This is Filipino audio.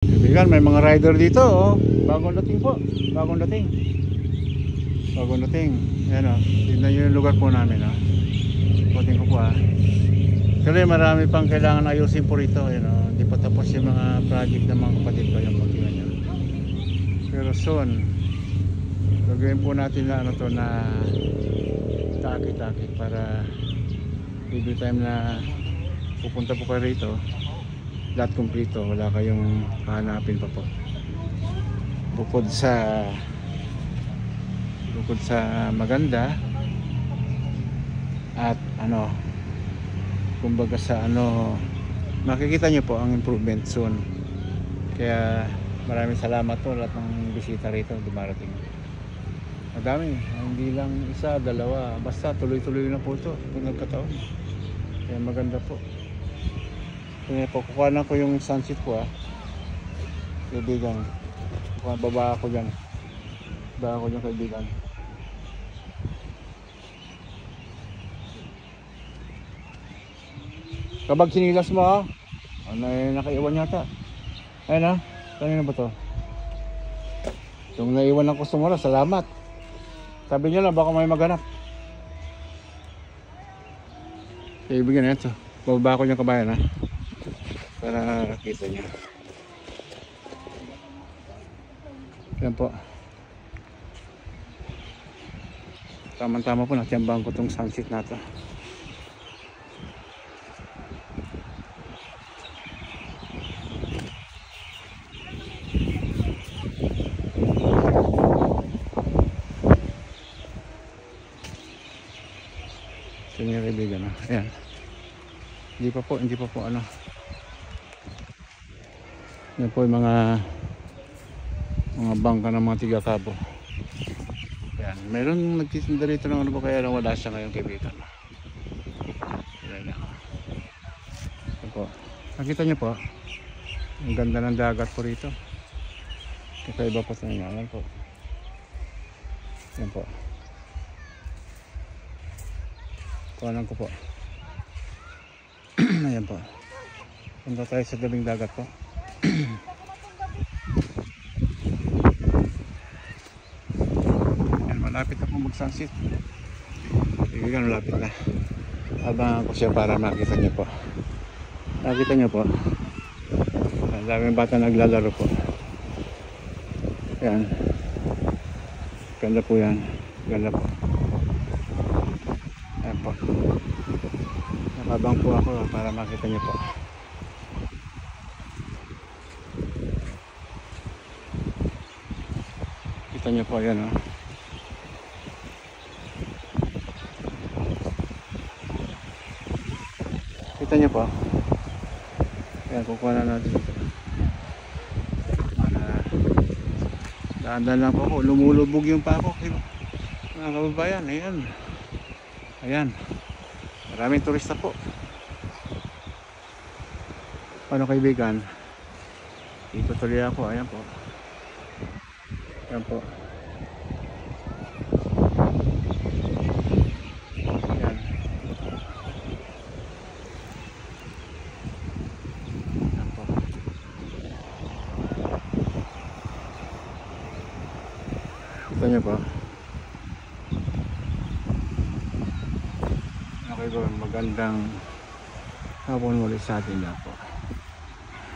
Kaibigan, may mga rider dito, oh. Bagong dating po. Bagong dating. Bagong dating. Ayan, oh. Tignan nyo yung lugar po namin, oh. Puting ko po, ah. Kasi marami pang kailangan ayusin po rito, ayan, oh. Hindi pa tapos yung mga project ng mga kapatid ko, yung pagkingan nyo. Pero soon, gagawin po natin na ano to, na taki-taki para every time na pupunta po kayo rito, lahat kumpleto, wala kayong hahanapin pa po. Bukod sa maganda at ano, kumbaga sa ano, makikita nyo po ang improvement soon. Kaya maraming salamat po lahat ng bisita rito dumarating. Madami, hindi lang isa, dalawa, basta tuloy-tuloy na po ito kung nagkataon. Kaya maganda po. Kaya po, kukuhanan ko yung sunset ko, ah. Kaibigan, baba ako dyan. Baba ako dyan, kaibigan. Kabag sinilas mo, ah. Ano yung nakaiwan yata? Ayun, ah. Kanina ba to? Yung naiwan ng customer, salamat. Sabi nyo lang, baka may maghanap. Kaibigan na ito. Bababa ako dyan, kabayan, ah. Para kita nyo. Yan po. Tama-tama po, natiyambang ko itong sunset na ito. Ito yung kaibigan, ah. Ayan. Hindi pa po ano. Yan po yung mga bangka ng mga tiga-Cabo. Yan, meron nagtitinda rito ng ano po, kaya lang wala siya ngayon, kaibigan. Yan na. Yan po. Nakita nyo po, ang ganda ng dagat po rito. Kakaiba po sa inyo. Yan po. Yan po. Kuhanan ko po. Ayan po. Punta tayo sa gabing dagat po. Ayan, malapit na po mag-sunset. Kaibigan, malapit na. Abangan ko siya para makita niyo po. Nakita niyo po. Ang daming bata naglalaro po. Ayan. Ganda po yan. Ganda po. Ayan po. Nakabang po ako para makita niyo po. Kita niyo po yan, oh. Kita niyo po. Ayan, kukuha na natin dito. Dahan-dahan lang po ako. Lumulubog yung pako. Mga kababayan, ayan. Ayan. Maraming turista po. Paano, kaibigan? Dito tuloy ako. Ayan po. Ayan po. Ayan. Ayan po. Ito nyo po. Okay po. Magandang hapon ulit sa atin na po.